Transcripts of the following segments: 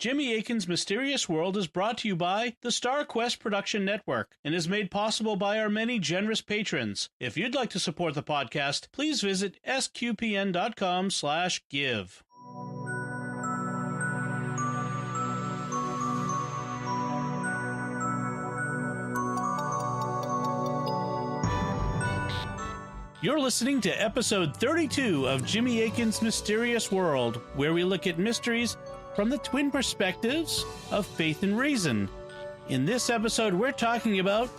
Jimmy Akin's Mysterious World is brought to you by the Star Quest Production Network and is made possible by our many generous patrons. If you'd like to support the podcast, please visit sqpn.com/give. You're listening to episode 32 of Jimmy Akin's Mysterious World, where we look at mysteries from the twin perspectives of faith and reason. In this episode, we're talking about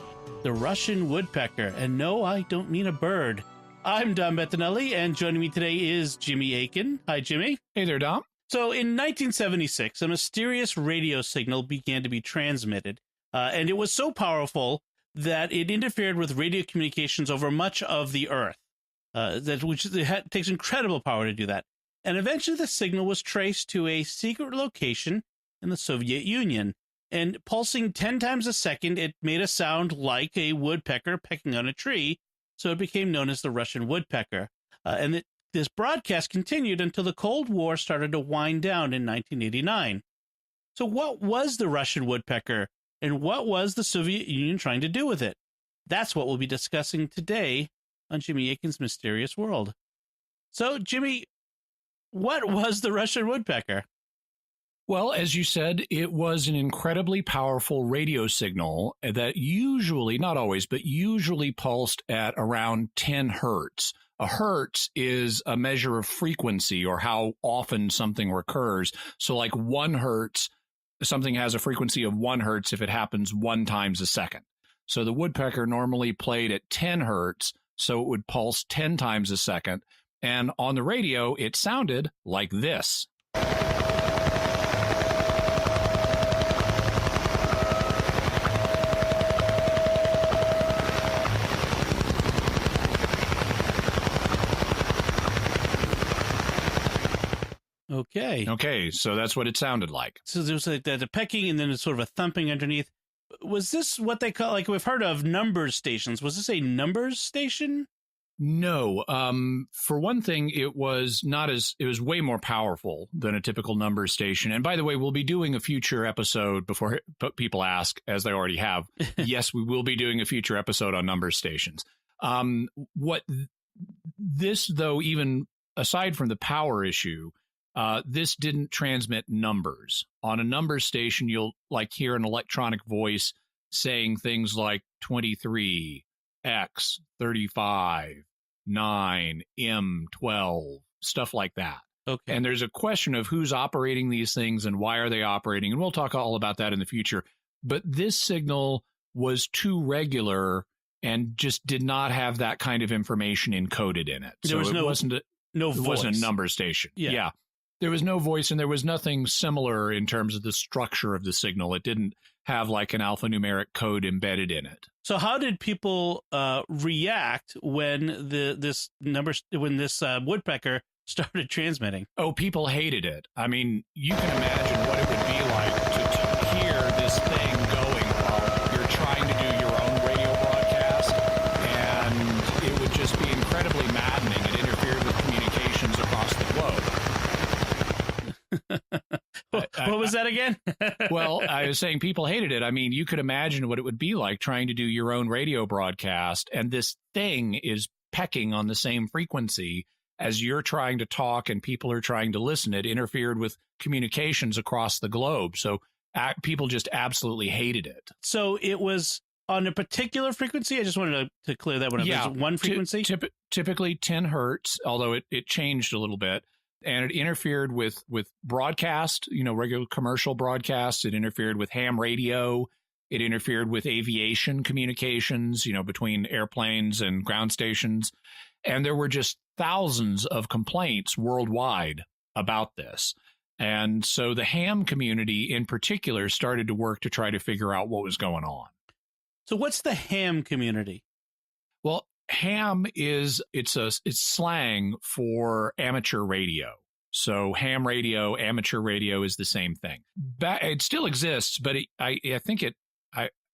the Russian woodpecker. And no, I don't mean a bird. I'm Dom Bettinelli, and joining me today is Jimmy Akin. Hi, Jimmy. Hey there, Dom. So in 1976, a mysterious radio signal began to be transmitted, and it was so powerful that it interfered with radio communications over much of the Earth, takes incredible power to do that. And eventually the signal was traced to a secret location in the Soviet Union. And pulsing 10 times a second, it made a sound like a woodpecker pecking on a tree, so it became known as the Russian woodpecker. This broadcast continued until the Cold War started to wind down in 1989. So what was the Russian woodpecker? And what was the Soviet Union trying to do with it? That's what we'll be discussing today on Jimmy Akin's Mysterious World. So, Jimmy, what was the Russian woodpecker? Well, as you said, it was an incredibly powerful radio signal that usually, not always, but usually pulsed at around 10 hertz. A hertz is a measure of frequency or how often something recurs. So like 1 hertz, something has a frequency of 1 hertz if it happens 1 times a second. So the woodpecker normally played at 10 hertz, so it would pulse 10 times a second. And on the radio, it sounded like this. Okay, so that's what it sounded like. So there was like the pecking and then it's sort of a thumping underneath. Was this what they call, like we've heard of numbers stations? Was this a numbers station? No. For one thing, it was way more powerful than a typical numbers station. And by the way, we'll be doing a future episode before people ask, as they already have. Yes, we will be doing a future episode on numbers stations. What this, though, even aside from the power issue, this didn't transmit numbers. On a number station, you'll like hear an electronic voice saying things like 23, X, 35, 9, M, 12, stuff like that. Okay. And there's a question of who's operating these things and why are they operating, and we'll talk all about that in the future. But this signal was too regular and just did not have that kind of information encoded in it. There was it wasn't a number station. Yeah. There was no voice, and there was nothing similar in terms of the structure of the signal. It didn't have like an alphanumeric code embedded in it. So how did people react when this woodpecker started transmitting? Oh, people hated it. I mean, you can imagine what it would be like to hear this thing going while you're trying to do your own radio broadcast, and it would just be incredibly maddening. It interfered with communications across the globe. What was that again? Well, I was saying people hated it. I mean, you could imagine what it would be like trying to do your own radio broadcast, and this thing is pecking on the same frequency as you're trying to talk and people are trying to listen. It interfered with communications across the globe. So people just absolutely hated it. So it was on a particular frequency? I just wanted to clear that one up. Yeah. One frequency? Typically 10 hertz, although it changed a little bit. And it interfered with broadcast, regular commercial broadcasts. It interfered with ham radio. It interfered with aviation communications, between airplanes and ground stations. And there were just thousands of complaints worldwide about this. And so the ham community in particular started to work to try to figure out what was going on. So what's the ham community? Well, ham it's slang for amateur radio. So ham radio, amateur radio is the same thing. It still exists, but I think it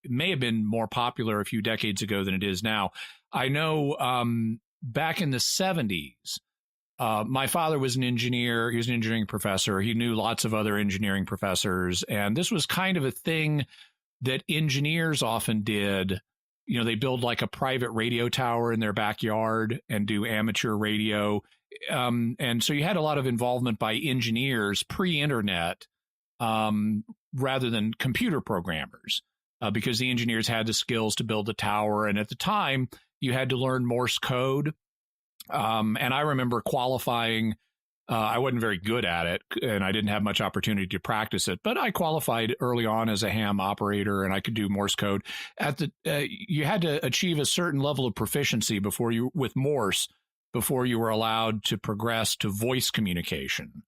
may have been more popular a few decades ago than it is now. I know back in the 70s, My father was an engineer. He was an engineering professor. He knew lots of other engineering professors. And this was kind of a thing that engineers often did. You know, they build like a private radio tower in their backyard and do amateur radio. And so you had a lot of involvement by engineers pre-internet rather than computer programmers because the engineers had the skills to build the tower. And at the time, you had to learn Morse code. And I remember qualifying. I wasn't very good at it, and I didn't have much opportunity to practice it. But I qualified early on as a ham operator, and I could do Morse code. You had to achieve a certain level of proficiency with Morse before you were allowed to progress to voice communication.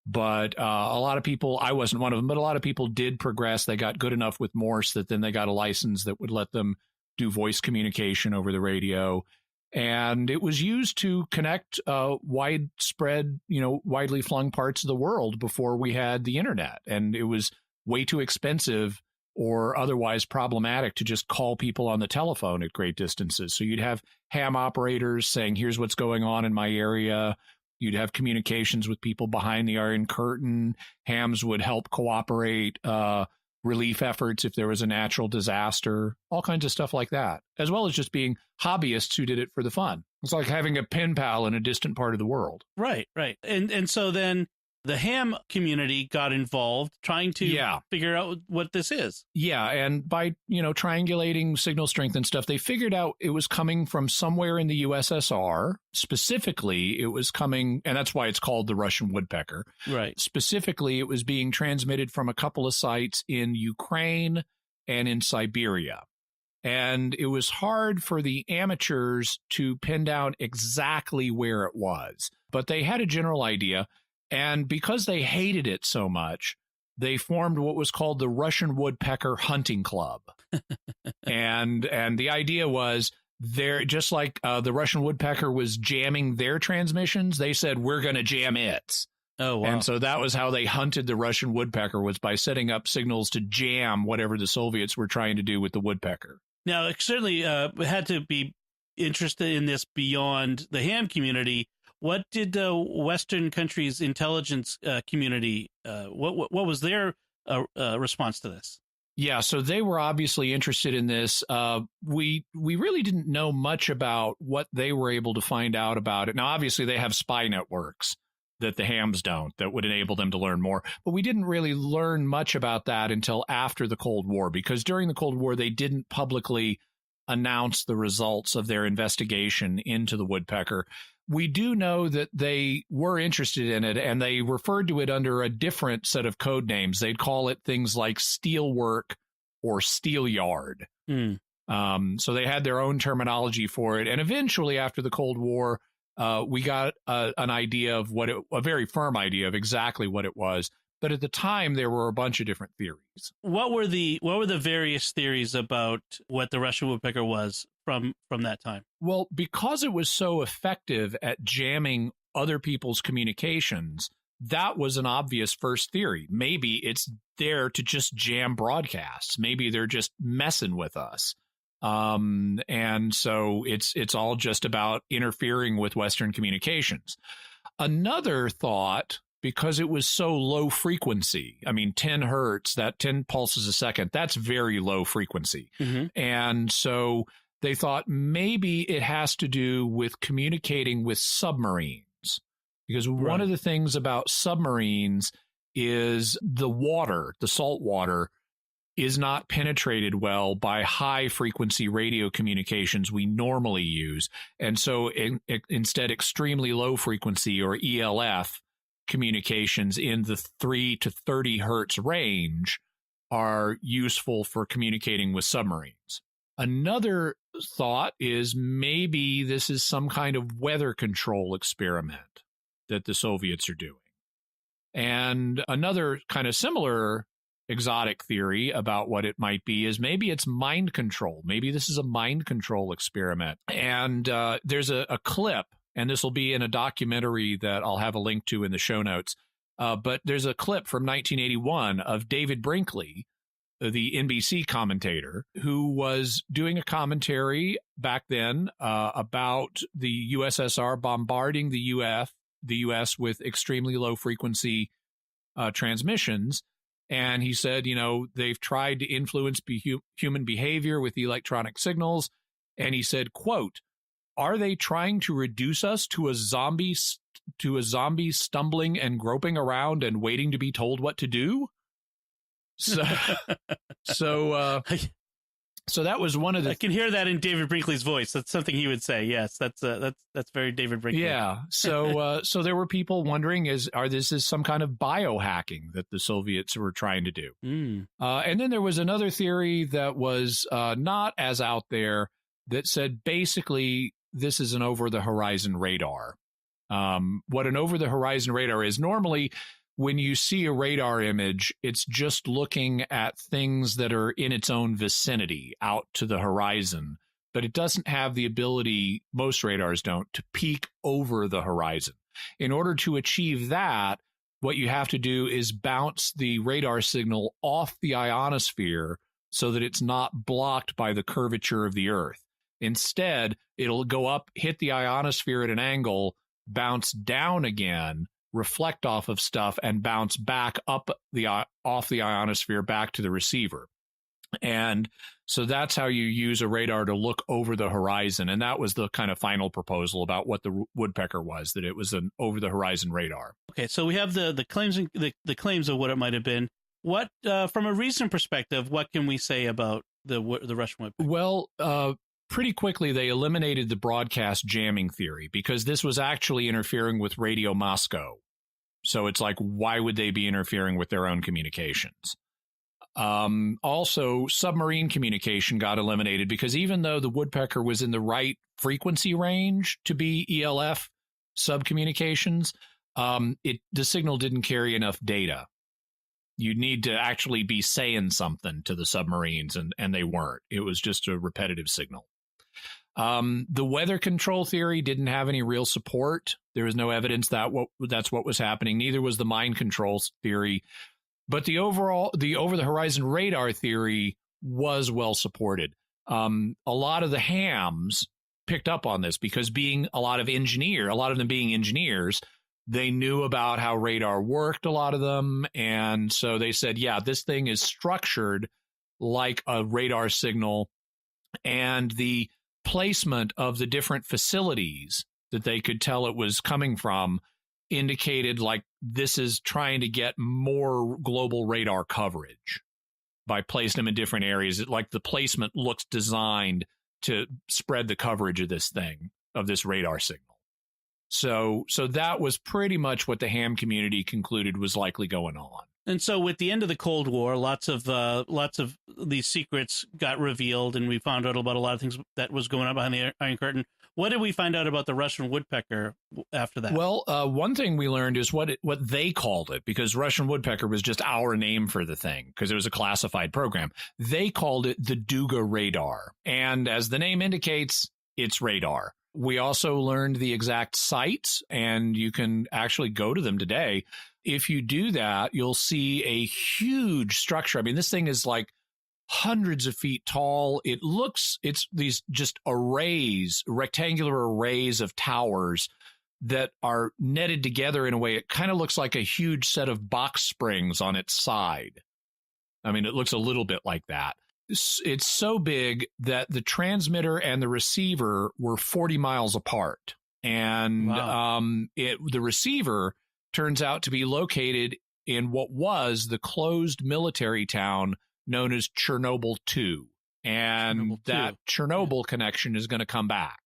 But a lot of people, I wasn't one of them, but a lot of people did progress. They got good enough with Morse that then they got a license that would let them do voice communication over the radio. And it was used to connect widespread, widely flung parts of the world before we had the internet. And it was way too expensive or otherwise problematic to just call people on the telephone at great distances. So you'd have ham operators saying, here's what's going on in my area. You'd have communications with people behind the Iron Curtain. Hams would help cooperate relief efforts if there was a natural disaster, all kinds of stuff like that, as well as just being hobbyists who did it for the fun. It's like having a pen pal in a distant part of the world. Right. And so then the ham community got involved trying to figure out what this is. Yeah, and by, triangulating signal strength and stuff, they figured out it was coming from somewhere in the USSR. Specifically, it was coming, and that's why it's called the Russian woodpecker. Right. Specifically, it was being transmitted from a couple of sites in Ukraine and in Siberia. And it was hard for the amateurs to pin down exactly where it was, but they had a general idea. And because they hated it so much, they formed what was called the Russian Woodpecker Hunting Club. and the idea was, just like the Russian woodpecker was jamming their transmissions, they said, we're going to jam its. Oh, wow. And so that was how they hunted the Russian woodpecker, was by setting up signals to jam whatever the Soviets were trying to do with the woodpecker. Now, it certainly had to be interested in this beyond the ham community. What did the Western countries' intelligence community, what was their response to this? Yeah, so they were obviously interested in this. We really didn't know much about what they were able to find out about it. Now, obviously, they have spy networks that the hams don't, that would enable them to learn more. But we didn't really learn much about that until after the Cold War, because during the Cold War, they didn't publicly announce the results of their investigation into the woodpecker. We do know that they were interested in it, and they referred to it under a different set of code names. They'd call it things like steelwork or steelyard. So they had their own terminology for it. And eventually, after the Cold War, we got an idea of a very firm idea of exactly what it was. But at the time, there were a bunch of different theories. What were the various theories about what the Russian woodpecker was from that time? Well, because it was so effective at jamming other people's communications, that was an obvious first theory. Maybe it's there to just jam broadcasts. Maybe they're just messing with us. And so it's all just about interfering with Western communications. Another thought, because it was so low frequency, 10 hertz, that 10 pulses a second, that's very low frequency. Mm-hmm. And so they thought maybe it has to do with communicating with submarines. Because one of the things about submarines is the salt water, is not penetrated well by high frequency radio communications we normally use. And so instead, extremely low frequency, or ELF, communications in the 3 to 30 hertz range are useful for communicating with submarines. Another thought is maybe this is some kind of weather control experiment that the Soviets are doing. And another kind of similar exotic theory about what it might be is maybe it's mind control. Maybe this is a mind control experiment. And there's a clip, and this will be in a documentary that I'll have a link to in the show notes. But there's a clip from 1981 of David Brinkley, the NBC commentator, who was doing a commentary back then about the USSR bombarding the the U.S. with extremely low frequency transmissions. And he said, they've tried to influence human behavior with electronic signals. And he said, quote, "Are they trying to reduce us to a zombie stumbling and groping around and waiting to be told what to do?" So that was one of the. I can hear that in David Brinkley's voice. That's something he would say. Yes, that's very David Brinkley. Yeah. So there were people wondering: this is some kind of biohacking that the Soviets were trying to do? And then there was another theory that was not as out there that said basically this is an over-the-horizon radar. What an over-the-horizon radar is normally. When you see a radar image, it's just looking at things that are in its own vicinity out to the horizon, but it doesn't have the ability, most radars don't, to peek over the horizon. In order to achieve that, what you have to do is bounce the radar signal off the ionosphere so that it's not blocked by the curvature of the Earth. Instead, it'll go up, hit the ionosphere at an angle, bounce down again, reflect off of stuff, and bounce back up off the ionosphere back to the receiver. And so that's how you use a radar to look over the horizon. And that was the kind of final proposal about what the Woodpecker was, that it was an over the horizon radar. Okay, so we have the claims the claims of what it might have been. What from a recent perspective, what can we say about the Russian Woodpecker? Well, pretty quickly, they eliminated the broadcast jamming theory because this was actually interfering with Radio Moscow. So it's like, why would they be interfering with their own communications? Also, submarine communication got eliminated because even though the Woodpecker was in the right frequency range to be ELF subcommunications, the signal didn't carry enough data. You need to actually be saying something to the submarines, and they weren't. It was just a repetitive signal. The weather control theory didn't have any real support. There was no evidence that that's what was happening. Neither was the mind control theory. But the over-the-horizon radar theory was well supported. A lot of the hams picked up on this because being a lot of them being engineers, they knew about how radar worked, a lot of them. And so they said, yeah, this thing is structured like a radar signal, and the placement of the different facilities that they could tell it was coming from indicated like this is trying to get more global radar coverage by placing them in different areas. Like the placement looks designed to spread the coverage of this thing, of this radar signal. So that was pretty much what the ham community concluded was likely going on. And so with the end of the Cold War, lots of these secrets got revealed, and we found out about a lot of things that was going on behind the Iron Curtain. What did we find out about the Russian Woodpecker after that? Well, one thing we learned is what they called it, because Russian Woodpecker was just our name for the thing, because it was a classified program. They called it the Duga radar. And as the name indicates, it's radar. We also learned the exact sites, and you can actually go to them today. If you do that, you'll see a huge structure. I mean, this thing is like hundreds of feet tall. It's these just arrays, rectangular arrays of towers that are netted together in a way. It kind of looks like a huge set of box springs on its side. I mean, it looks a little bit like that. It's so big that the transmitter and the receiver were 40 miles apart. And wow. The receiver turns out to be located in what was the closed military town known as Chernobyl 2. And that Chernobyl connection is going to come back.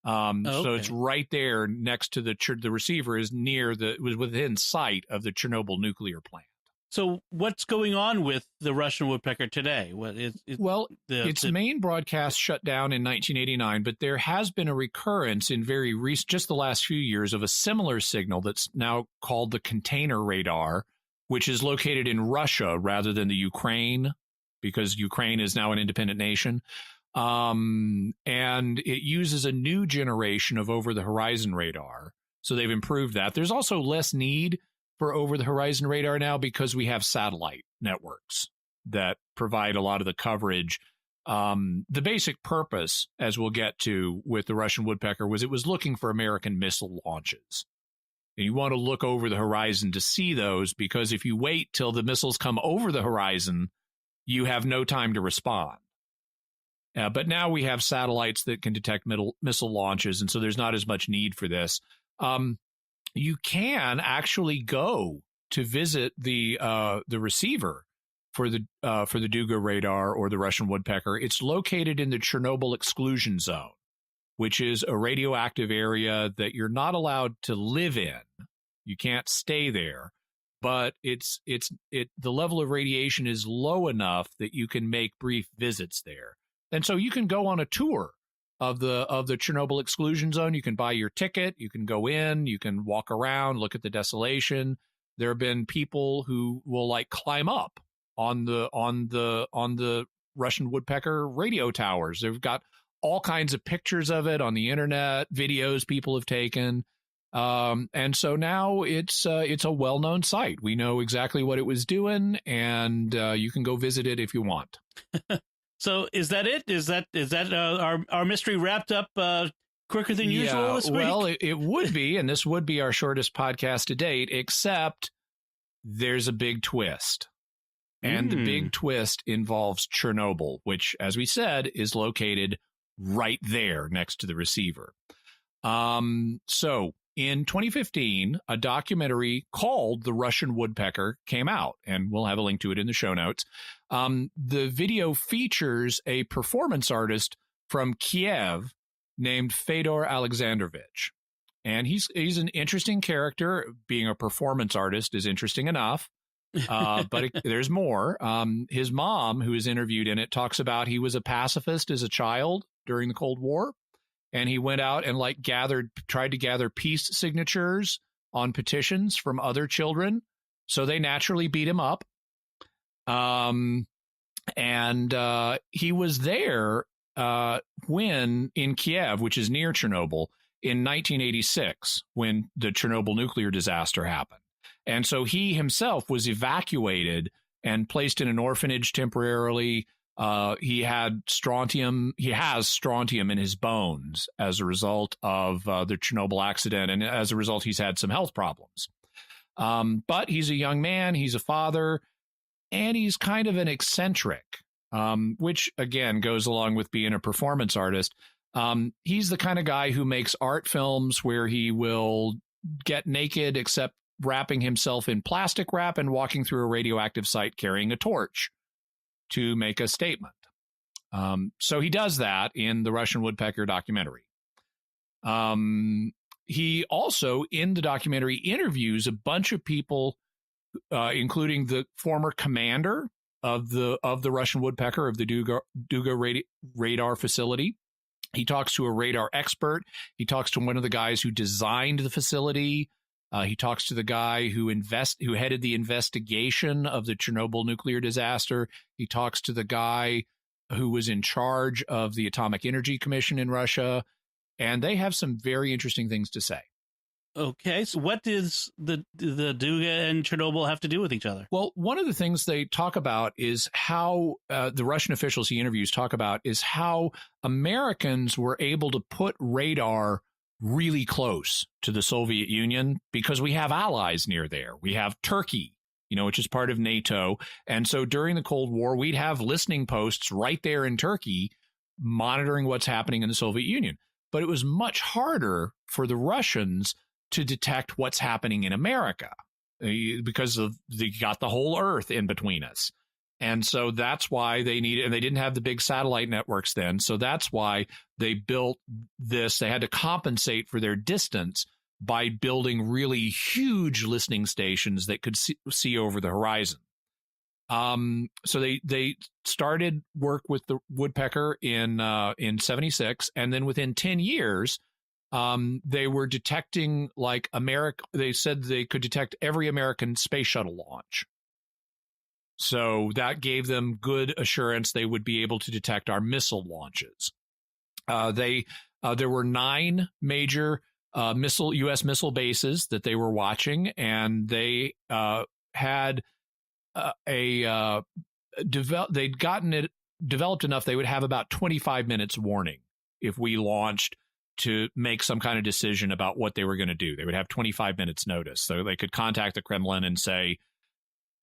So it's right there next to the receiver was within sight of the Chernobyl nuclear plant. So what's going on with the Russian Woodpecker today? Its main broadcast shut down in 1989, but there has been a recurrence in just the last few years of a similar signal that's now called the container radar, which is located in Russia rather than the Ukraine, because Ukraine is now an independent nation. And it uses a new generation of over-the-horizon radar. So they've improved that. There's also less need for over-the-horizon radar now because we have satellite networks that provide a lot of the coverage. The basic purpose, as we'll get to with the Russian Woodpecker, was it was looking for American missile launches. And you want to look over the horizon to see those, because if you wait till the missiles come over the horizon, you have no time to respond. But now we have satellites that can detect missile launches, and so there's not as much need for this. You can actually go to visit the receiver for the Duga radar or the Russian Woodpecker. It's located in the Chernobyl exclusion zone, which is a radioactive area that you're not allowed to live in. You can't stay there, but the level of radiation is low enough that you can make brief visits there. And so you can go on a tour of the Chernobyl exclusion zone. You can buy your ticket, you can go in, you can walk around, look at the desolation. There have been people who will like climb up on the Russian Woodpecker radio towers. They've got all kinds of pictures of it on the internet, videos people have taken. And so now it's a well-known site. We know exactly what it was doing, and you can go visit it if you want. So is that it? Is that our mystery wrapped up quicker than usual this week? Well, it would be, and this would be our shortest podcast to date, except there's a big twist. And the big twist involves Chernobyl, which, as we said, is located right there next to the receiver. So in 2015, a documentary called The Russian Woodpecker came out, and we'll have a link to it in the show notes. The video features a performance artist from Kiev named Fedor Alexandrovich. And he's an interesting character. Being a performance artist is interesting enough. But there's more. His mom, who is interviewed in it, talks about he was a pacifist as a child during the Cold War. And he went out and tried to gather peace signatures on petitions from other children. So they naturally beat him up. And he was there when in Kiev, which is near Chernobyl, in 1986, when the Chernobyl nuclear disaster happened. And so he himself was evacuated and placed in an orphanage temporarily. He has strontium in his bones as a result of the Chernobyl accident. And as a result, he's had some health problems. But he's a young man, he's a father, and he's kind of an eccentric, which, again, goes along with being a performance artist. He's the kind of guy who makes art films where he will get naked except wrapping himself in plastic wrap and walking through a radioactive site carrying a torch to make a statement. So he does that in the Russian Woodpecker documentary. He also, in the documentary, interviews a bunch of people, including the former commander of the Russian Woodpecker, of the Duga radar facility. He talks to a radar expert. He talks to one of the guys who designed the facility. He talks to the guy who headed the investigation of the Chernobyl nuclear disaster. He talks to the guy who was in charge of the Atomic Energy Commission in Russia. And they have some very interesting things to say. Okay, so what does the Duga and Chernobyl have to do with each other? Well, one of the things they talk about is how the Russian officials he interviews talk about is how Americans were able to put radar really close to the Soviet Union because we have allies near there. We have Turkey, which is part of NATO. And so during the Cold War, we'd have listening posts right there in Turkey monitoring what's happening in the Soviet Union. But it was much harder for the Russians to detect what's happening in America because they got the whole Earth in between us. And so that's why they needed, and they didn't have the big satellite networks then. So that's why they built this. They had to compensate for their distance by building really huge listening stations that could see over the horizon. So they started work with the Woodpecker in 76, and then within 10 years, they were detecting they said they could detect every American space shuttle launch. So that gave them good assurance they would be able to detect our missile launches. There were 9 major U.S. missile bases that they were watching, and they had they'd gotten it developed enough they would have about 25 minutes warning if we launched to make some kind of decision about what they were going to do. They would have 25 minutes notice. So they could contact the Kremlin and say,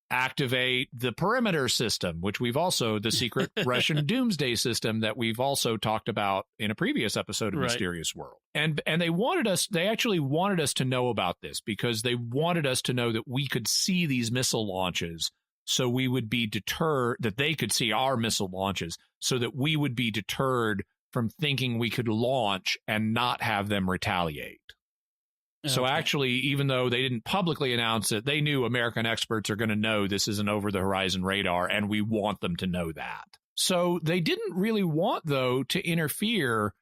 activate the perimeter system, which we've also, the secret Russian doomsday system that we've also talked about in a previous episode of Mysterious World. And they actually wanted us to know about this because they wanted us to know that we could see these missile launches, so we would be deterred, that they could see our missile launches so that we would be deterred from thinking we could launch and not have them retaliate. Okay. So actually, even though they didn't publicly announce it, they knew American experts are going to know this is an over-the-horizon radar, and we want them to know that. So they didn't really want, though, to interfere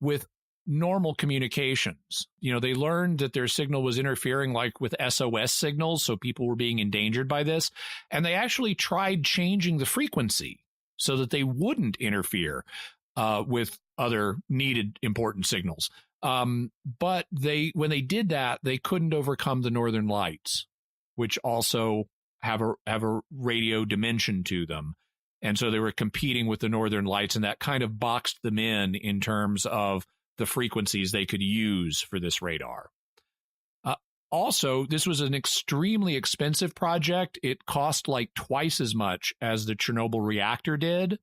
with normal communications. You know, they learned that their signal was interfering like with SOS signals, so people were being endangered by this, and they actually tried changing the frequency so that they wouldn't interfere with other needed important signals. But when they did that, they couldn't overcome the Northern Lights, which also have a radio dimension to them. And so they were competing with the Northern Lights, and that kind of boxed them in terms of the frequencies they could use for this radar. Also, this was an extremely expensive project. It cost like twice as much as the Chernobyl reactor did.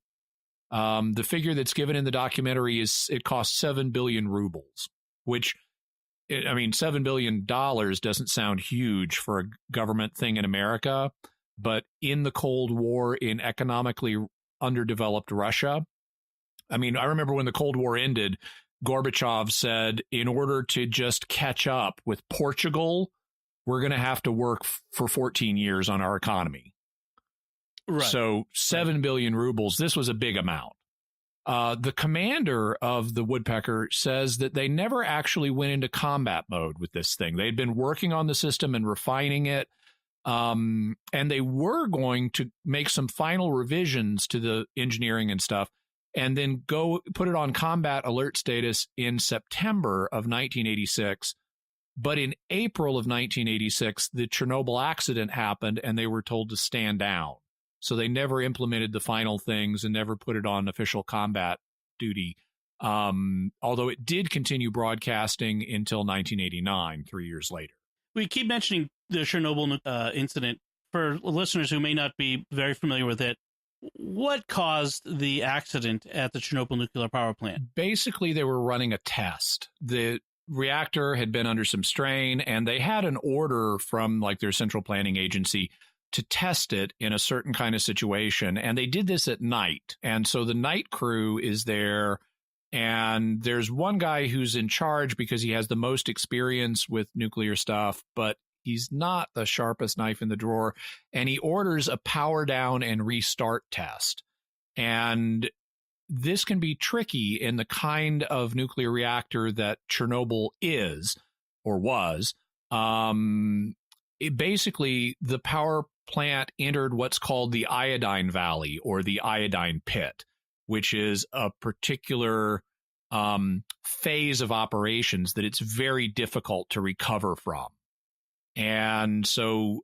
The figure that's given in the documentary is it cost 7 billion rubles, which, I mean, $7 billion doesn't sound huge for a government thing in America, but in the Cold War, in economically underdeveloped Russia, I mean, I remember when the Cold War ended, Gorbachev said, in order to just catch up with Portugal, we're going to have to work for 14 years on our economy. Right. So 7 billion rubles, this was a big amount. The commander of the Woodpecker says that they never actually went into combat mode with this thing. They'd been working on the system and refining it, and they were going to make some final revisions to the engineering and stuff, and then go put it on combat alert status in September of 1986. But in April of 1986, the Chernobyl accident happened, and they were told to stand down. So they never implemented the final things and never put it on official combat duty, although it did continue broadcasting until 1989, 3 years later. We keep mentioning the Chernobyl incident. For listeners who may not be very familiar with it, what caused the accident at the Chernobyl nuclear power plant? Basically, they were running a test. The reactor had been under some strain, and they had an order from like their central planning agency to test it in a certain kind of situation. And they did this at night. And so the night crew is there, and there's one guy who's in charge because he has the most experience with nuclear stuff, but he's not the sharpest knife in the drawer. And he orders a power down and restart test. And this can be tricky in the kind of nuclear reactor that Chernobyl is or was. Basically, the power plant entered what's called the iodine valley or the iodine pit, which is a particular phase of operations that it's very difficult to recover from. And so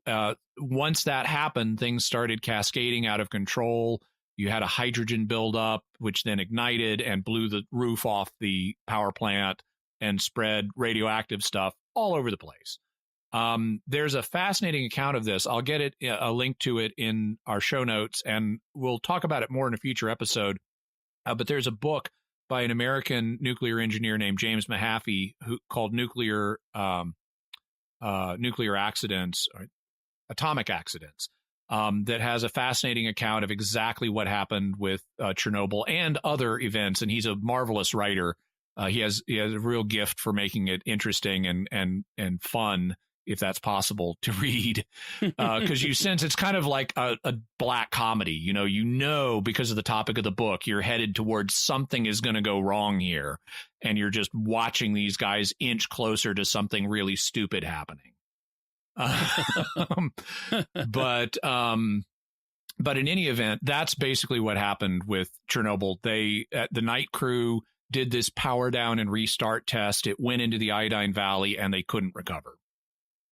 once that happened, things started cascading out of control. You had a hydrogen buildup, which then ignited and blew the roof off the power plant and spread radioactive stuff all over the place. There's a fascinating account of this. I'll get a link to it in our show notes, and we'll talk about it more in a future episode. But there's a book by an American nuclear engineer named James Mahaffey called Atomic Accidents, that has a fascinating account of exactly what happened with Chernobyl and other events. And he's a marvelous writer. He has a real gift for making it interesting and fun, if that's possible to read, because you sense it's kind of like a black comedy. You know, because of the topic of the book, you're headed towards something is going to go wrong here, and you're just watching these guys inch closer to something really stupid happening. But in any event, that's basically what happened with Chernobyl. The night crew did this power down and restart test. It went into the iodine valley, and they couldn't recover.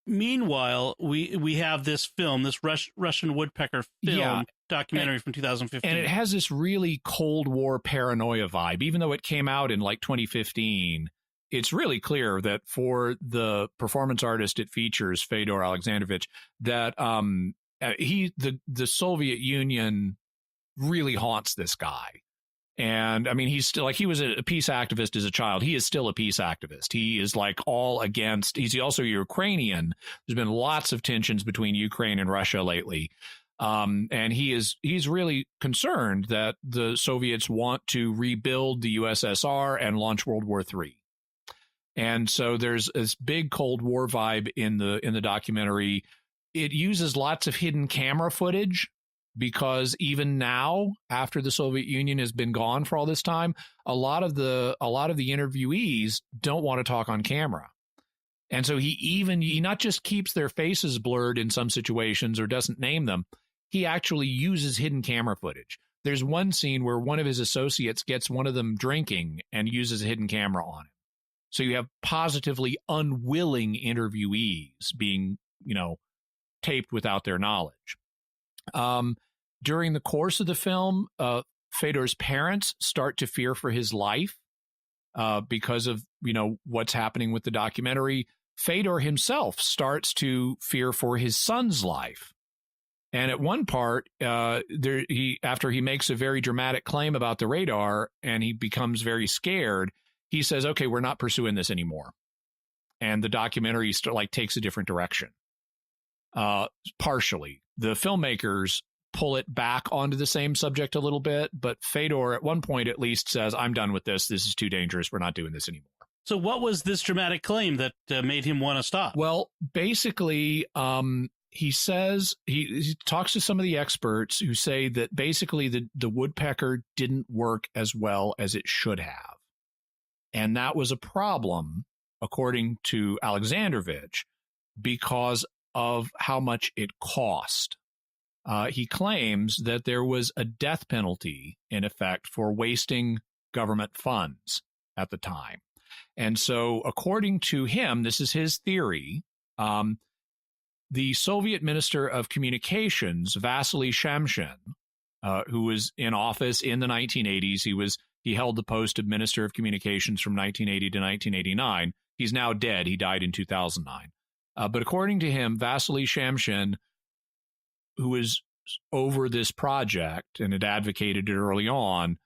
Meanwhile, we have this film, this Russian Woodpecker film documentary from 2015. And it has this really Cold War paranoia vibe, even though it came out in like 2015. it's really clear that for the performance artist it features, Fedor Alexandrovich, that the Soviet Union really haunts this guy. And I mean, he's still he was a peace activist as a child. He is still a peace activist. He is all against. He's also Ukrainian. There's been lots of tensions between Ukraine and Russia lately. And he's really concerned that the Soviets want to rebuild the USSR and launch World War III. And so there's this big Cold War vibe in the documentary. It uses lots of hidden camera footage because even now, after the Soviet Union has been gone for all this time, a lot of the interviewees don't want to talk on camera. And so he not just keeps their faces blurred in some situations or doesn't name them, he actually uses hidden camera footage. There's one scene where one of his associates gets one of them drinking and uses a hidden camera on him. So you have positively unwilling interviewees being, taped without their knowledge. During the course of the film, Fedor's parents start to fear for his life because of, what's happening with the documentary. Fedor himself starts to fear for his son's life. And at one part, after he makes a very dramatic claim about the radar and he becomes very scared, he says, okay, we're not pursuing this anymore. And the documentary takes a different direction. Partially. The filmmakers pull it back onto the same subject a little bit, but Fedor at one point at least says, I'm done with this. This is too dangerous. We're not doing this anymore. So what was this dramatic claim that made him want to stop? Well, basically, he says he talks to some of the experts who say that basically the Woodpecker didn't work as well as it should have. And that was a problem, according to Alexandrovich, because of how much it cost. He claims that there was a death penalty in effect for wasting government funds at the time. And so, according to him, this is his theory, the Soviet Minister of Communications, Vasily Shamshin, who was in office in the 1980s, he held the post of Minister of Communications from 1980 to 1989. He's now dead. He died in 2009. But according to him, Vasily Shamshin, who was over this project and had advocated it early on,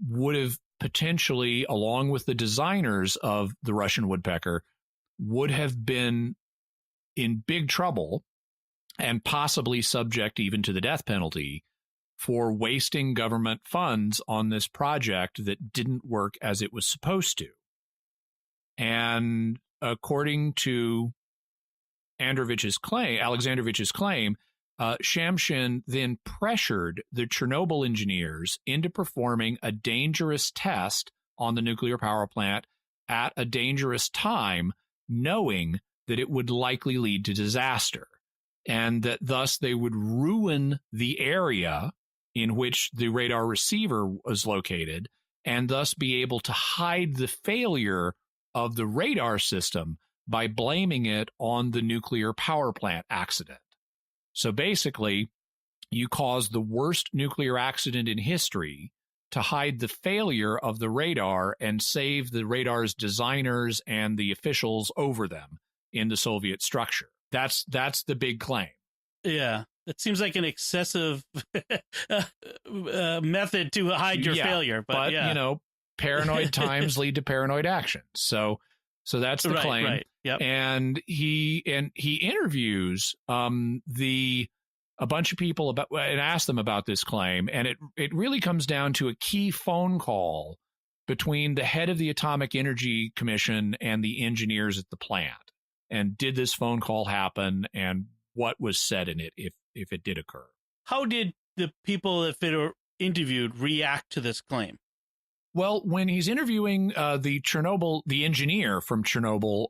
would have potentially, along with the designers of the Russian Woodpecker, would have been in big trouble and possibly subject even to the death penalty for wasting government funds on this project that didn't work as it was supposed to. And according to Alexandrovich's claim, Shamshin then pressured the Chernobyl engineers into performing a dangerous test on the nuclear power plant at a dangerous time, knowing that it would likely lead to disaster, and that thus they would ruin the area in which the radar receiver was located, and thus be able to hide the failure of the radar system by blaming it on the nuclear power plant accident. So basically, you cause the worst nuclear accident in history to hide the failure of the radar and save the radar's designers and the officials over them in the Soviet structure. That's the big claim. Yeah, it seems like an excessive method to hide your failure. But yeah. Paranoid times lead to paranoid actions. So that's the claim. Right. Yep. And he interviews a bunch of people about and asks them about this claim, and it really comes down to a key phone call between the head of the Atomic Energy Commission and the engineers at the plant. And did this phone call happen, and what was said in it if it did occur? How did the people that Fedor interviewed react to this claim? Well, when he's interviewing the engineer from Chernobyl,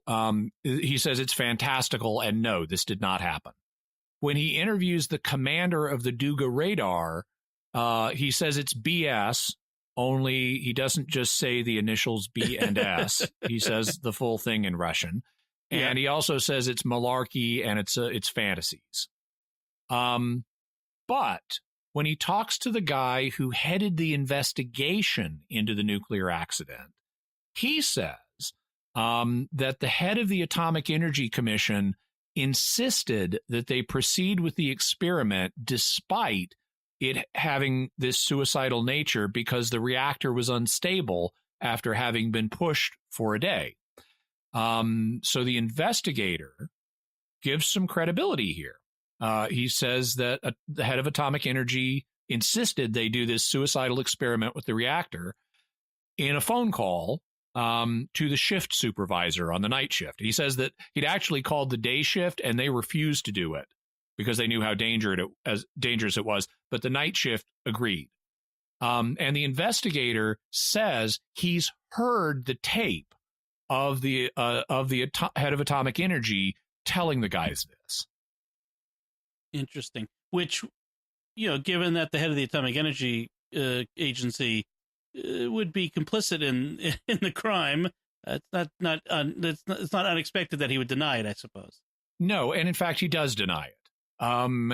he says it's fantastical and no, this did not happen. When he interviews the commander of the Duga radar, he says it's BS, only he doesn't just say the initials B and S. He says the full thing in Russian. And he also says it's malarkey and it's fantasies. But when he talks to the guy who headed the investigation into the nuclear accident, he says that the head of the Atomic Energy Commission insisted that they proceed with the experiment despite it having this suicidal nature because the reactor was unstable after having been pushed for a day. So the investigator gives some credibility here. He says that the head of Atomic Energy insisted they do this suicidal experiment with the reactor in a phone call to the shift supervisor on the night shift. He says that he'd actually called the day shift and they refused to do it because they knew how dangerous it was, but the night shift agreed. And the investigator says he's heard the tape of the head of Atomic Energy telling the guys this. Interesting. Which, given that the head of the Atomic Energy Agency would be complicit in the crime, it's not unexpected that he would deny it, I suppose. No, and in fact, he does deny it.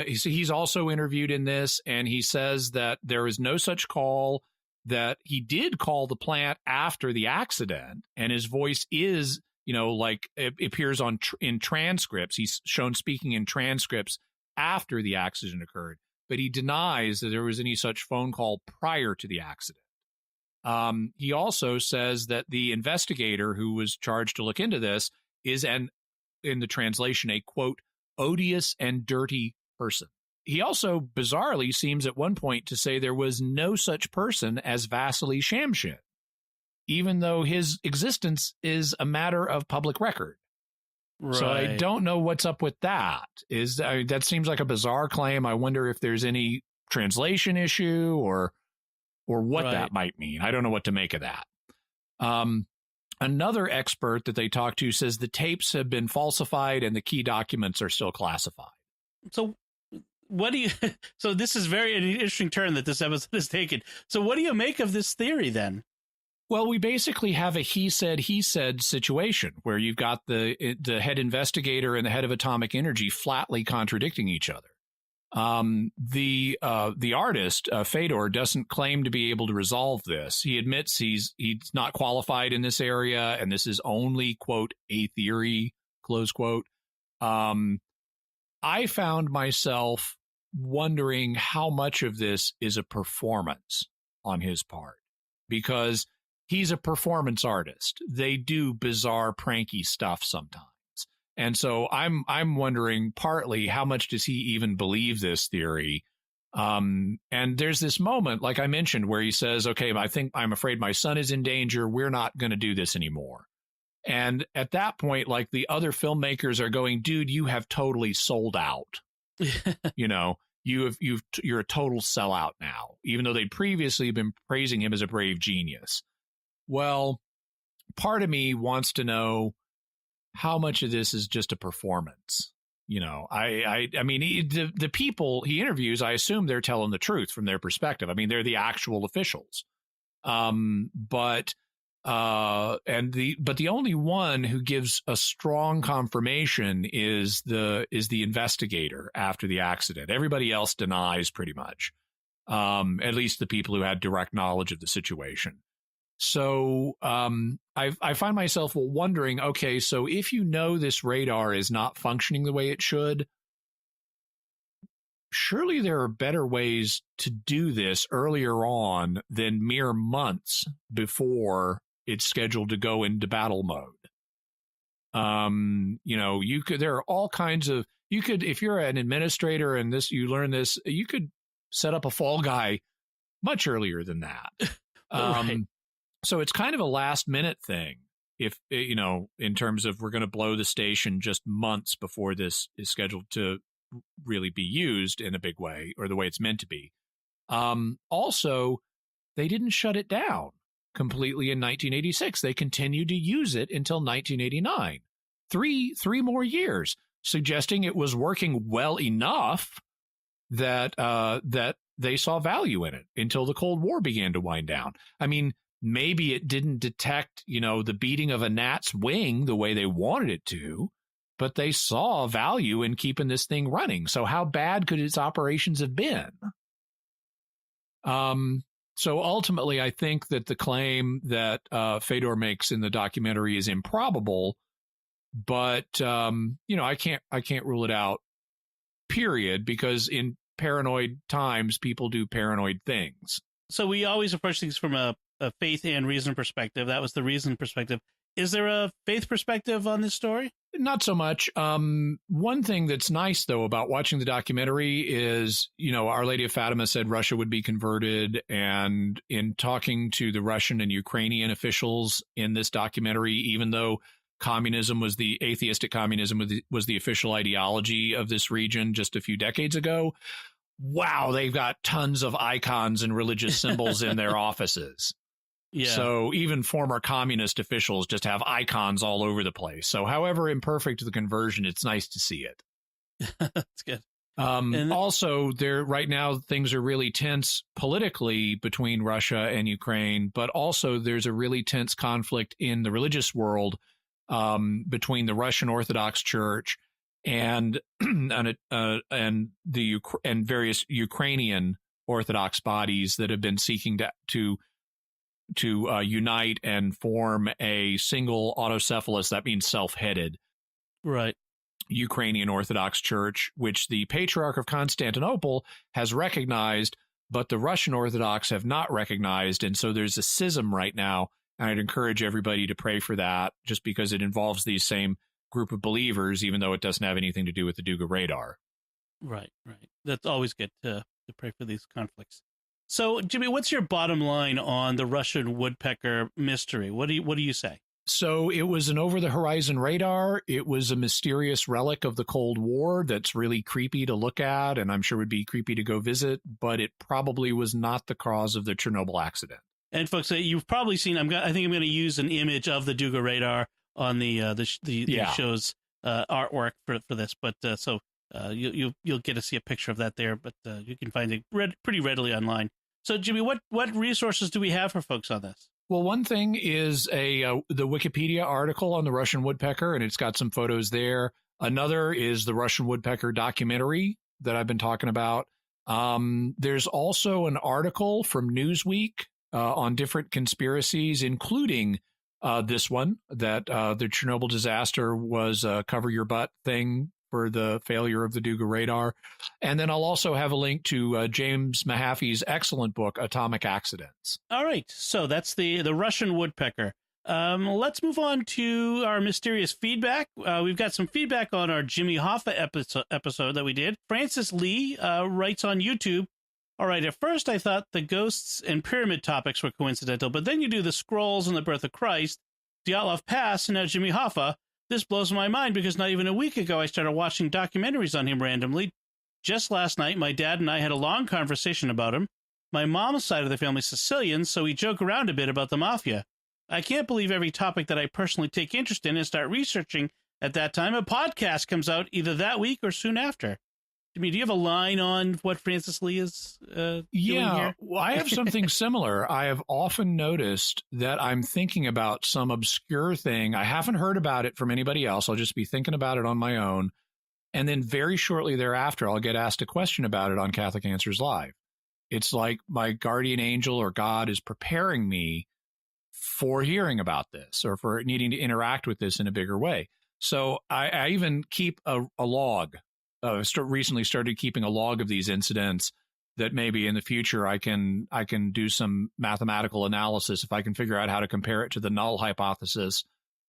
He's also interviewed in this, and he says that there is no such call, that he did call the plant after the accident, and his voice is, it appears in transcripts. He's shown speaking in transcripts after the accident occurred, but he denies that there was any such phone call prior to the accident. He also says that the investigator who was charged to look into this is in the translation, a quote, odious and dirty person. He also bizarrely seems at one point to say there was no such person as Vasily Shamshin, even though his existence is a matter of public record. Right. So I don't know what's up with that. That seems like a bizarre claim. I wonder if there's any translation issue or what that might mean. I don't know what to make of that. Another expert that they talked to says the tapes have been falsified and the key documents are still classified. So so this is an interesting turn that this episode has taken. So what do you make of this theory then? Well, we basically have a he said situation where you've got the head investigator and the head of Atomic Energy flatly contradicting each other. The artist, Fedor, doesn't claim to be able to resolve this. He admits he's not qualified in this area, and this is only, quote, a theory, close quote. I found myself wondering how much of this is a performance on his part, because he's a performance artist. They do bizarre, pranky stuff sometimes. And so I'm wondering partly how much does he even believe this theory? And there's this moment, like I mentioned, where he says, okay, I'm afraid my son is in danger. We're not going to do this anymore. And at that point, like, the other filmmakers are going, dude, you have totally sold out. You're a total sellout now, even though they'd previously been praising him as a brave genius. Well, part of me wants to know how much of this is just a performance. I mean, the people he interviews, I assume they're telling the truth from their perspective. I mean, they're the actual officials. But the only one who gives a strong confirmation is the investigator after the accident. Everybody else denies pretty much. At least the people who had direct knowledge of the situation. So I find myself wondering, okay, so if this radar is not functioning the way it should, surely there are better ways to do this earlier on than mere months before it's scheduled to go into battle mode. There are all kinds of, if you're an administrator and you learn this, you could set up a fall guy much earlier than that. Right. So it's kind of a last minute thing. If, in terms of we're going to blow the station just months before this is scheduled to really be used in a big way, or the way it's meant to be. Also, they didn't shut it down completely in 1986. They continued to use it until 1989. Three more years, suggesting it was working well enough that they saw value in it until the Cold War began to wind down. I mean, maybe it didn't detect, the beating of a gnat's wing the way they wanted it to, but they saw value in keeping this thing running. So how bad could its operations have been? So ultimately, I think that the claim that Fedor makes in the documentary is improbable, but I can't rule it out. Period, because in paranoid times, people do paranoid things. So we always approach things from a faith and reason perspective. That was the reason perspective. Is there a faith perspective on this story? Not so much. One thing that's nice, though, about watching the documentary is, Our Lady of Fatima said Russia would be converted. And in talking to the Russian and Ukrainian officials in this documentary, even though atheistic communism was the official ideology of this region just a few decades ago, wow, they've got tons of icons and religious symbols in their offices. Yeah. So even former communist officials just have icons all over the place. So however imperfect the conversion, it's nice to see it. That's good. Also, right now, things are really tense politically between Russia and Ukraine, but also there's a really tense conflict in the religious world between the Russian Orthodox Church and various Ukrainian Orthodox bodies that have been seeking to unite and form a single autocephalous, that means self-headed, right, Ukrainian Orthodox Church, which the Patriarch of Constantinople has recognized, but the Russian Orthodox have not recognized. And so there's a schism right now. And I'd encourage everybody to pray for that, just because it involves these same group of believers, even though it doesn't have anything to do with the Duga radar. Right. That's always good to pray for these conflicts. So, Jimmy, what's your bottom line on the Russian woodpecker mystery? What do you say? So it was an over-the-horizon radar. It was a mysterious relic of the Cold War that's really creepy to look at, and I'm sure would be creepy to go visit, but it probably was not the cause of the Chernobyl accident. And folks, you've probably seen, I think I'm going to use an image of the Duga radar on the show's artwork for this, but you'll get to see a picture of that there, but you can find it pretty readily online. So, Jimmy, what resources do we have for folks on this? Well, one thing is the Wikipedia article on the Russian woodpecker, and it's got some photos there. Another is the Russian woodpecker documentary that I've been talking about. There's also an article from Newsweek on different conspiracies, including this one, that the Chernobyl disaster was a cover your butt thing for the failure of the Duga radar. And then I'll also have a link to James Mahaffey's excellent book, Atomic Accidents. All right. So that's the Russian woodpecker. Let's move on to our mysterious feedback. We've got some feedback on our Jimmy Hoffa episode that we did. Francis Lee writes on YouTube, all right, at first I thought the ghosts and pyramid topics were coincidental, but then you do the scrolls and the birth of Christ, Dyatlov Pass, and now Jimmy Hoffa. This blows my mind because not even a week ago I started watching documentaries on him randomly. Just last night, my dad and I had a long conversation about him. My mom's side of the family is Sicilian, so we joke around a bit about the mafia. I can't believe every topic that I personally take interest in and start researching at that time, a podcast comes out either that week or soon after. I mean, do you have a line on what Francis Lee is doing here? Well, I have something similar. I have often noticed that I'm thinking about some obscure thing. I haven't heard about it from anybody else. I'll just be thinking about it on my own. And then very shortly thereafter, I'll get asked a question about it on Catholic Answers Live. It's like my guardian angel or God is preparing me for hearing about this or for needing to interact with this in a bigger way. So I even keep a log. Recently started keeping a log of these incidents that maybe in the future I can do some mathematical analysis. If I can figure out how to compare it to the null hypothesis,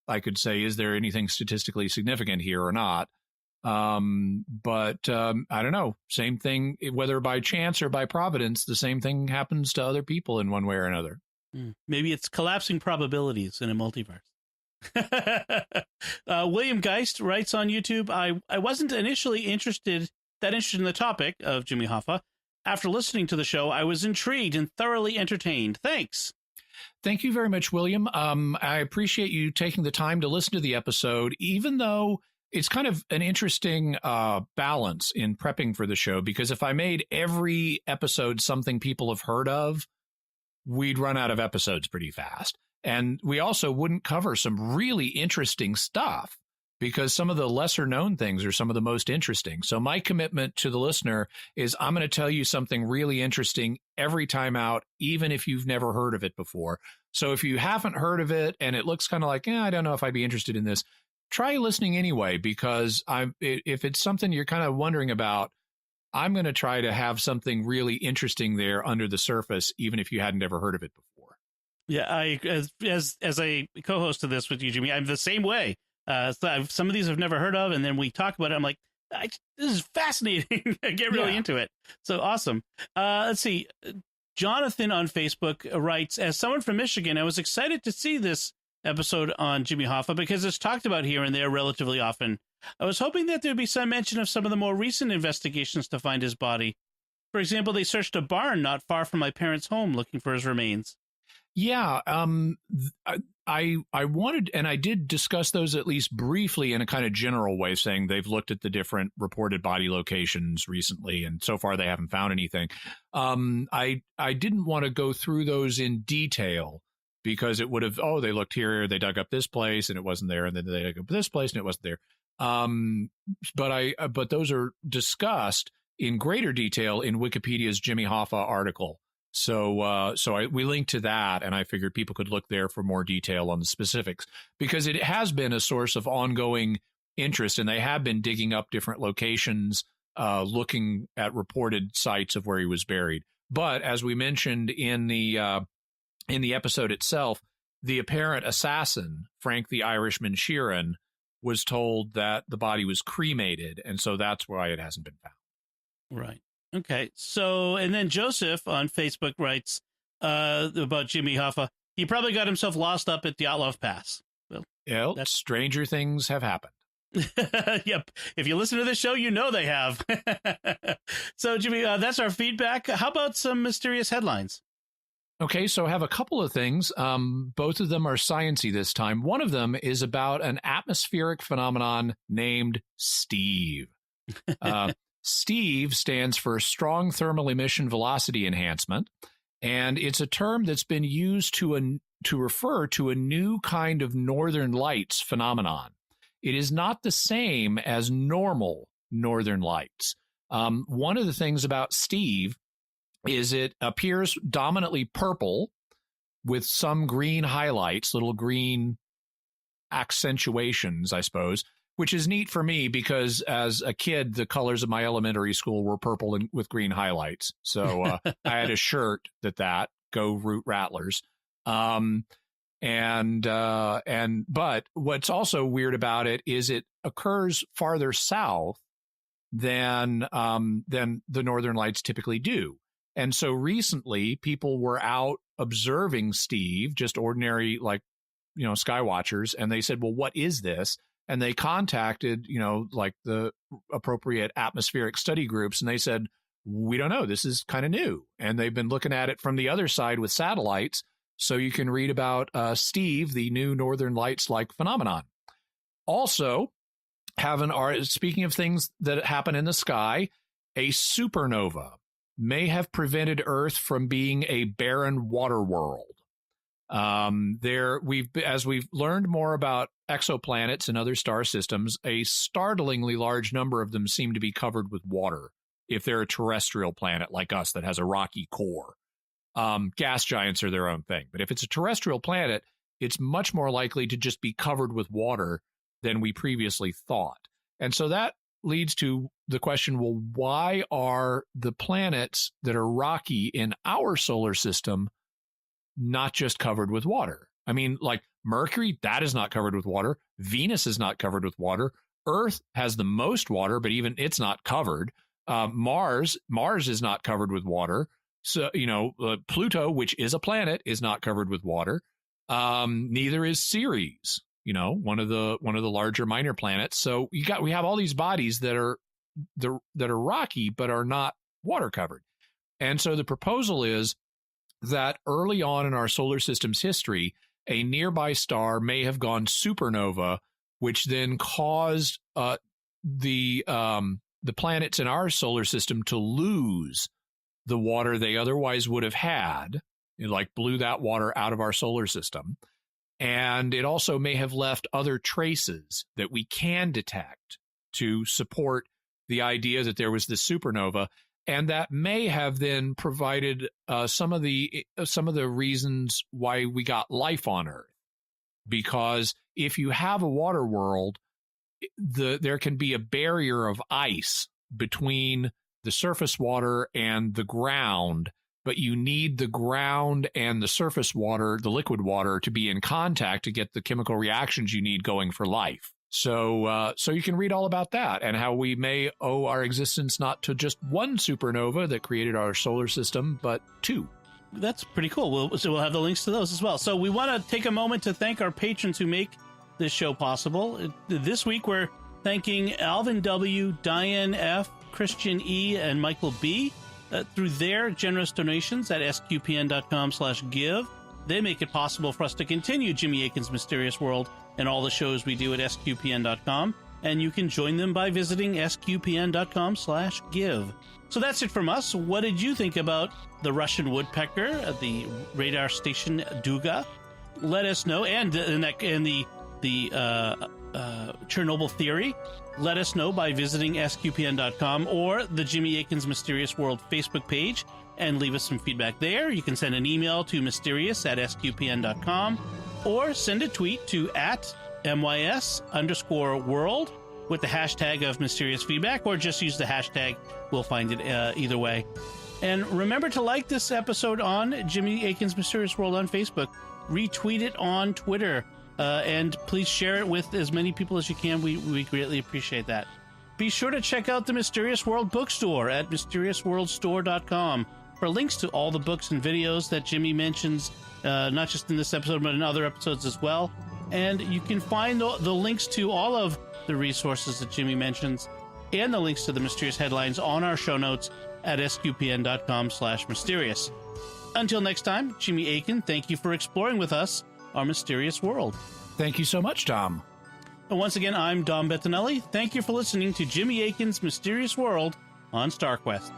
I could say, is there anything statistically significant here or not? But I don't know. Same thing, whether by chance or by providence, the same thing happens to other people in one way or another. Maybe it's collapsing probabilities in a multiverse. William Geist writes on YouTube, I wasn't initially interested in the topic of Jimmy Hoffa. After listening to the show, I was intrigued and thoroughly entertained. Thanks. Thank you very much, William. I appreciate you taking the time to listen to the episode, even though it's kind of an interesting balance in prepping for the show, because if I made every episode something people have heard of, we'd run out of episodes pretty fast. And we also wouldn't cover some really interesting stuff. because some of the lesser known things are some of the most interesting. So my commitment to the listener is I'm going to tell you something really interesting every time out, even if you've never heard of it before. So if you haven't heard of it and it looks kind of like, I don't know if I'd be interested in this, try listening anyway, because if it's something you're kind of wondering about, I'm going to try to have something really interesting there under the surface, even if you hadn't ever heard of it before. Yeah, as a co-host of this with you, Jimmy, I'm the same way. Some of these I've never heard of, and then we talk about it. I'm like, this is fascinating. I get really into it. So awesome. Let's see. Jonathan on Facebook writes, as someone from Michigan, I was excited to see this episode on Jimmy Hoffa because it's talked about here and there relatively often. I was hoping that there'd be some mention of some of the more recent investigations to find his body. For example, they searched a barn not far from my parents' home looking for his remains. Yeah, I wanted, and I did discuss those at least briefly in a kind of general way, saying they've looked at the different reported body locations recently, and so far they haven't found anything. I didn't want to go through those in detail because it would have, they looked here, they dug up this place and it wasn't there, and then they dug up this place and it wasn't there. But those are discussed in greater detail in Wikipedia's Jimmy Hoffa article. So we linked to that, and I figured people could look there for more detail on the specifics, because it has been a source of ongoing interest, and they have been digging up different locations, looking at reported sites of where he was buried. But as we mentioned in the episode itself, the apparent assassin, Frank the Irishman Sheeran, was told that the body was cremated, and so that's why it hasn't been found. Right. Okay, so, and then Joseph on Facebook writes about Jimmy Hoffa. He probably got himself lost up at the Dyatlov Pass. Well, stranger things have happened. Yep. If you listen to this show, you know they have. So, Jimmy, that's our feedback. How about some mysterious headlines? Okay, so I have a couple of things. Both of them are science-y this time. One of them is about an atmospheric phenomenon named Steve. Steve stands for Strong Thermal Emission Velocity Enhancement, and it's a term that's been used to refer to a new kind of northern lights phenomenon. It is not the same as normal northern lights. One of the things about Steve is it appears dominantly purple with some green highlights, little green accentuations, I suppose, which is neat for me because as a kid, the colors of my elementary school were purple and with green highlights. So I had a shirt that go Root Rattlers. But what's also weird about it is it occurs farther south than the northern lights typically do. And so recently people were out observing Steve, just ordinary, sky watchers. And they said, well, what is this? And they contacted, the appropriate atmospheric study groups, and they said, we don't know. This is kind of new. And they've been looking at it from the other side with satellites. So you can read about Steve, the new northern lights-like phenomenon. Also, speaking of things that happen in the sky, a supernova may have prevented Earth from being a barren water world. As we've learned more about exoplanets and other star systems, a startlingly large number of them seem to be covered with water if they're a terrestrial planet like us that has a rocky core. Gas giants are their own thing. But if it's a terrestrial planet, it's much more likely to just be covered with water than we previously thought. And so that leads to the question, well, why are the planets that are rocky in our solar system not just covered with water? I mean, like Mercury, that is not covered with water. Venus is not covered with water. Earth has the most water, but even it's not covered. Mars is not covered with water. So, Pluto, which is a planet, is not covered with water. Neither is Ceres, one of the larger minor planets. So we have all these bodies that are rocky, but are not water covered. And so the proposal is that early on in our solar system's history, a nearby star may have gone supernova, which then caused the planets in our solar system to lose the water they otherwise would have had. It blew that water out of our solar system. And it also may have left other traces that we can detect to support the idea that there was this supernova. And that may have then provided some of the reasons why we got life on Earth. Because if you have a water world, there can be a barrier of ice between the surface water and the ground, but you need the ground and the surface water, the liquid water, to be in contact to get the chemical reactions you need going for life. So you can read all about that and how we may owe our existence not to just one supernova that created our solar system, but two. That's pretty cool. We'll have the links to those as well. So we want to take a moment to thank our patrons who make this show possible. This week, we're thanking Alvin W., Diane F., Christian E., and Michael B. Through their generous donations at sqpn.com/give. They make it possible for us to continue Jimmy Akin's Mysterious World and all the shows we do at sqpn.com. And you can join them by visiting sqpn.com/give. So that's it from us. What did you think about the Russian woodpecker, the radar station Duga? Let us know. And the Chernobyl theory. Let us know by visiting sqpn.com or the Jimmy Akin's Mysterious World Facebook page and leave us some feedback there. You can send an email to mysterious@sqpn.com or send a tweet to @MYS_world with the hashtag of mysterious feedback, or just use the hashtag. We'll find it either way. And remember to like this episode on Jimmy Akin's Mysterious World on Facebook, retweet it on Twitter, and please share it with as many people as you can. We greatly appreciate that. Be sure to check out the Mysterious World bookstore at mysteriousworldstore.com for links to all the books and videos that Jimmy mentions, not just in this episode, but in other episodes as well. And you can find the links to all of the resources that Jimmy mentions and the links to the mysterious headlines on our show notes at sqpn.com/mysterious. Until next time, Jimmy Akin, thank you for exploring with us our mysterious world. Thank you so much, Tom. And once again, I'm Dom Bettinelli. Thank you for listening to Jimmy Akin's Mysterious World on StarQuest.